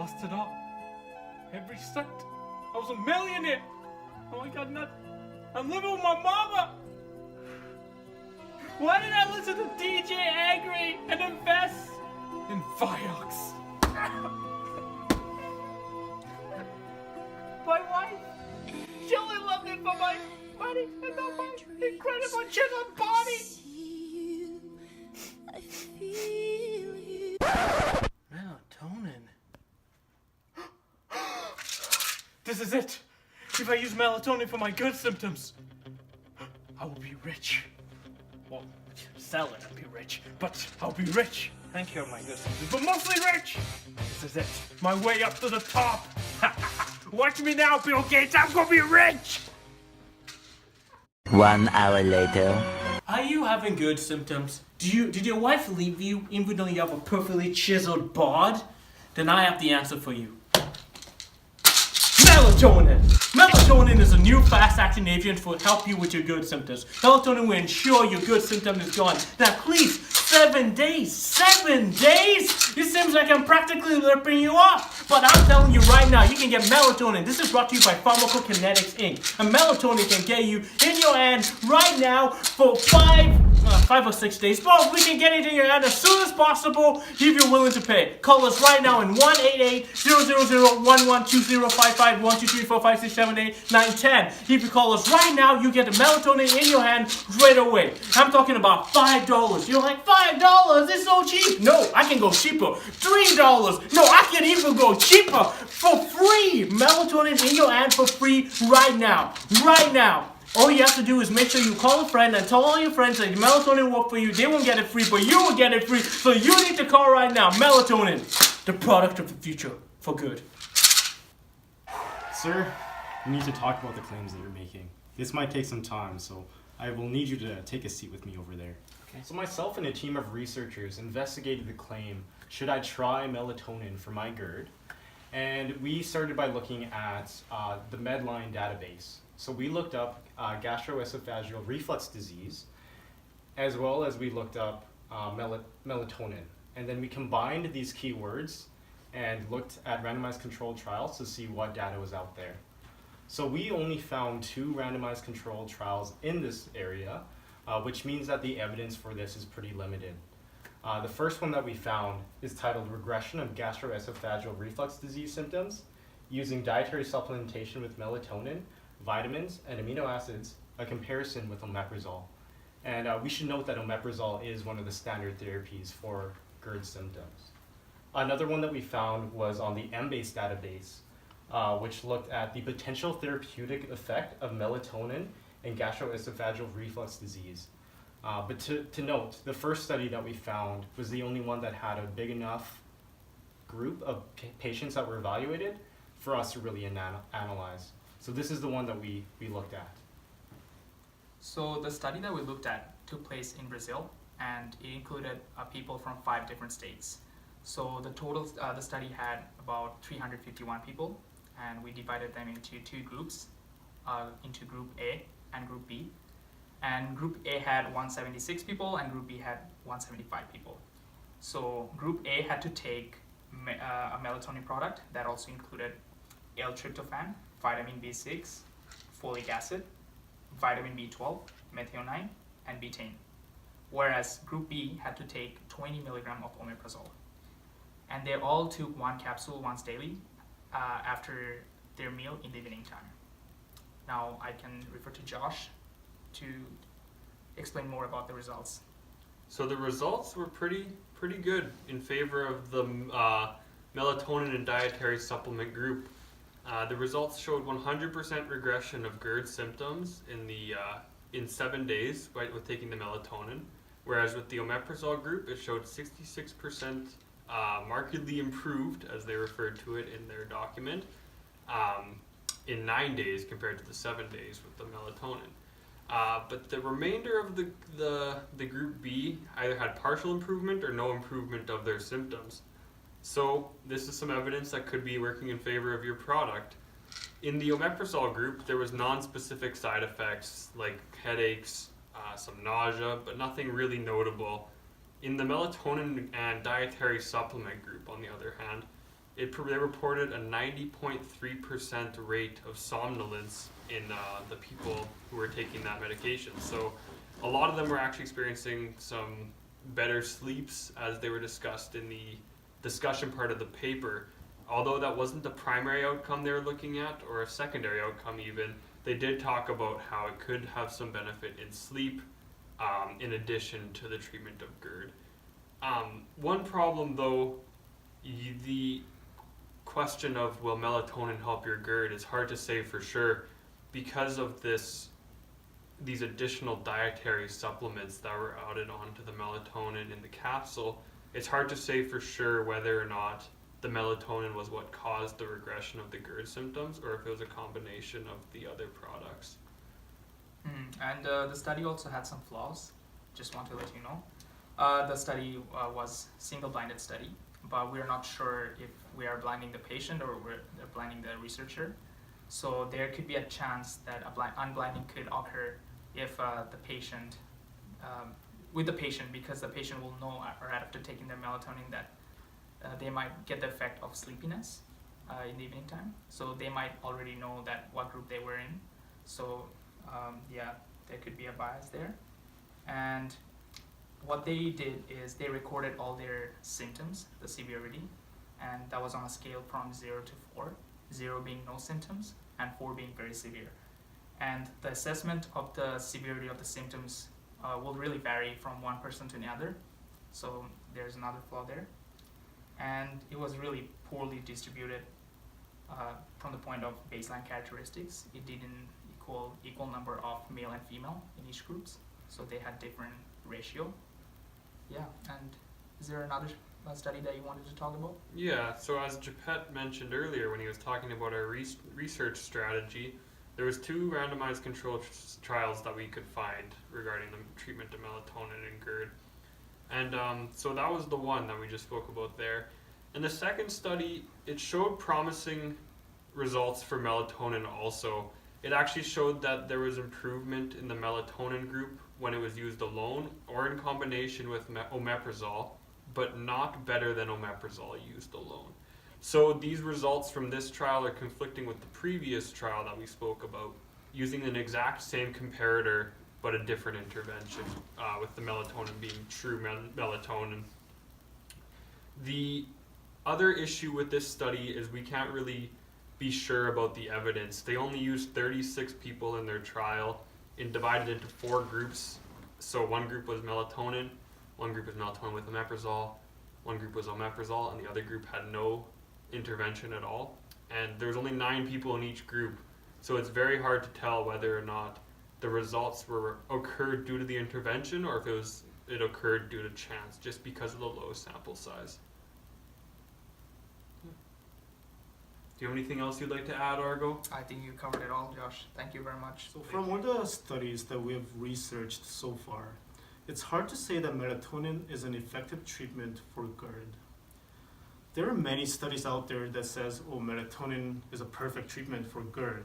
lost it all. Every cent. I was a millionaire. Oh my God, I'm living with my mama. Why did I listen to DJ Angry and invest in Vioxx? My wife, she only loved me for my money and not my incredible chiseled body. Melatonin. This is it. If I use melatonin for my GERD symptoms, I will be rich. Well, sell it, I'll be rich, but I'll be rich. Thank you, my GERD symptoms, but mostly rich. This is it. My way up to the top. Watch me now, Bill Gates. I'm gonna be rich. 1 hour later. Are you having GERD symptoms? Did your wife leave you even though you have a perfectly chiseled bod? Then I have the answer for you. Melatonin! Melatonin is a new fast-acting agent to help you with your GERD symptoms. Melatonin will ensure your GERD symptom is gone. Now please, 7 days! 7 days? It seems like I'm practically ripping you off. But I'm telling you right now, you can get melatonin. This is brought to you by Pharmacokinetics Inc. And melatonin can get you in your hand right now for 5 or 6 days. But we can get it in your hand as soon as possible if you're willing to pay. Call us right now in 1-888-000-11-205-5-1-2-3-4-5-6-7-8-9-10. If you call us right now, you get the melatonin in your hand right away. I'm talking about $5. You're like, $5? It's so cheap. No, I can go cheaper. $3. No, I can even go cheaper for free. Melatonin in your hand for free right now. Right now. All you have to do is make sure you call a friend and tell all your friends that melatonin work for you. They won't get it free, but you will get it free. So you need to call right now. Melatonin, the product of the future for good. Sir, we need to talk about the claims that you're making. This might take some time, so I will need you to take a seat with me over there. Okay. So myself and a team of researchers investigated the claim, should I try melatonin for my GERD? And we started by looking at the Medline database. So we looked up gastroesophageal reflux disease, as well as we looked up melatonin. And then we combined these keywords and looked at randomized controlled trials to see what data was out there. So we only found 2 randomized controlled trials in this area, which means that the evidence for this is pretty limited. The first one that we found is titled Regression of Gastroesophageal Reflux Disease Symptoms Using Dietary Supplementation with Melatonin, Vitamins, and Amino Acids, a comparison with omeprazole. And we should note that omeprazole is one of the standard therapies for GERD symptoms. Another one that we found was on the MBASE database, which looked at the potential therapeutic effect of melatonin in gastroesophageal reflux disease. But to note, the first study that we found was the only one that had a big enough group of patients that were evaluated for us to really analyze. So this is the one that we looked at. So the study that we looked at took place in Brazil, and it included people from 5 different states. So the total, the study had about 351 people, and we divided them into 2 groups, into Group A and Group B. And Group A had 176 people, and Group B had 175 people. So Group A had to take a melatonin product that also included L-tryptophan, vitamin B6, folic acid, vitamin B12, methionine, and betaine. Whereas Group B had to take 20 milligram of omeprazole. And they all took 1 capsule once daily after their meal in the evening time. Now I can refer to Josh to explain more about the results. So the results were pretty good in favor of the melatonin and dietary supplement group. The results showed 100% regression of GERD symptoms in 7 days with taking the melatonin, whereas with the omeprazole group, it showed 66% markedly improved, as they referred to it in their document, in 9 days compared to the 7 days with the melatonin. But the remainder of the group B either had partial improvement or no improvement of their symptoms. So this is some evidence that could be working in favor of your product. In the omeprazole group, there was non-specific side effects like headaches, some nausea, but nothing really notable. In the melatonin and dietary supplement group, on the other hand, They reported a 90.3% rate of somnolence in the people who were taking that medication. So a lot of them were actually experiencing some better sleeps, as they were discussed in the discussion part of the paper. Although that wasn't the primary outcome they were looking at, or a secondary outcome even, they did talk about how it could have some benefit in sleep, in addition to the treatment of GERD. One problem though, the question of will melatonin help your GERD is hard to say for sure because of these additional dietary supplements that were added onto the melatonin in the capsule. It's hard to say for sure whether or not the melatonin was what caused the regression of the GERD symptoms or if it was a combination of the other products. And the study also had some flaws, just want to let you know. The study was single-blinded study, but we're not sure if we are blinding the patient or we're blinding the researcher. So there could be a chance that unblinding could occur if the patient, with the patient, because the patient will know right after taking their melatonin that they might get the effect of sleepiness in the evening time. So they might already know that what group they were in. So yeah, there could be a bias there. And what they did is they recorded all their symptoms, the severity, and that was on a scale from 0 to 4, 0 being no symptoms and 4 being very severe. And the assessment of the severity of the symptoms will really vary from one person to another. So there's another flaw there. And it was really poorly distributed from the point of baseline characteristics. It didn't equal number of male and female in each groups, so they had different ratio. Yeah, and is there another study that you wanted to talk about? Yeah, so as Japet mentioned earlier when he was talking about our research strategy, there was 2 randomized control trials that we could find regarding the treatment of melatonin and GERD. And so that was the one that we just spoke about there. And the second study, it showed promising results for melatonin also. It actually showed that there was improvement in the melatonin group when it was used alone or in combination with omeprazole, but not better than omeprazole used alone. So these results from this trial are conflicting with the previous trial that we spoke about, using an exact same comparator but a different intervention, with the melatonin being true melatonin. The other issue with this study is we can't really be sure about the evidence. They only used 36 people in their trial and divided into 4 groups. So one group was melatonin, one group was melatonin with omeprazole, one group was omeprazole, and the other group had no intervention at all. And there was only 9 people in each group. So it's very hard to tell whether or not the results occurred due to the intervention or if it occurred due to chance, just because of the low sample size. Do you have anything else you'd like to add, Argo? I think you covered it all, Josh. Thank you very much. So from all the studies that we have researched so far, it's hard to say that melatonin is an effective treatment for GERD. There are many studies out there that says, oh, melatonin is a perfect treatment for GERD.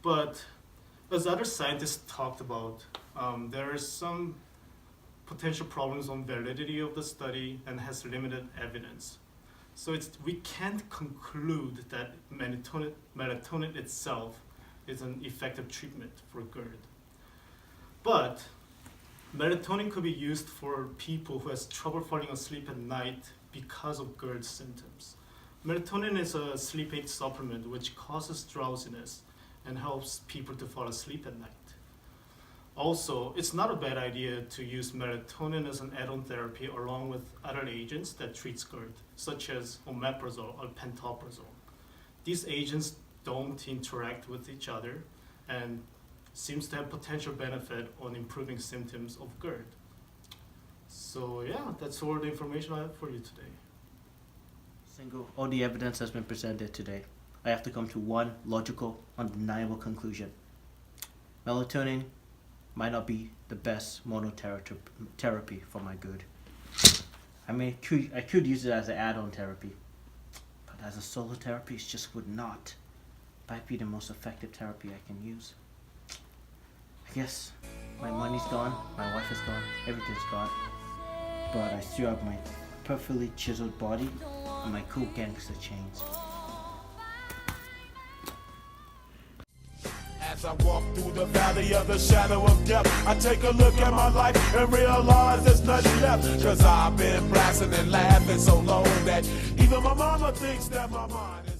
But as other scientists talked about, there are some potential problems on validity of the study and has limited evidence. So we can't conclude that melatonin itself is an effective treatment for GERD. But melatonin could be used for people who has trouble falling asleep at night because of GERD symptoms. Melatonin is a sleep aid supplement which causes drowsiness and helps people to fall asleep at night. Also, it's not a bad idea to use melatonin as an add-on therapy along with other agents that treat GERD, such as omeprazole or pantoprazole. These agents don't interact with each other and seems to have potential benefit on improving symptoms of GERD. So yeah, that's all the information I have for you today. All the evidence has been presented today. I have to come to one logical, undeniable conclusion. Melatonin might not be the best monotherapy for my GERD. I could use it as an add-on therapy, but as a solo therapy, it just would not. Might be the most effective therapy I can use. I guess my money's gone, my wife is gone, everything's gone, but I still have my perfectly chiseled body, and my cool gangster chains. As I walk through the valley of the shadow of death, I take a look at my life and realize there's nothing left. Cause I've been blasting and laughing so long that even my mama thinks that my mind is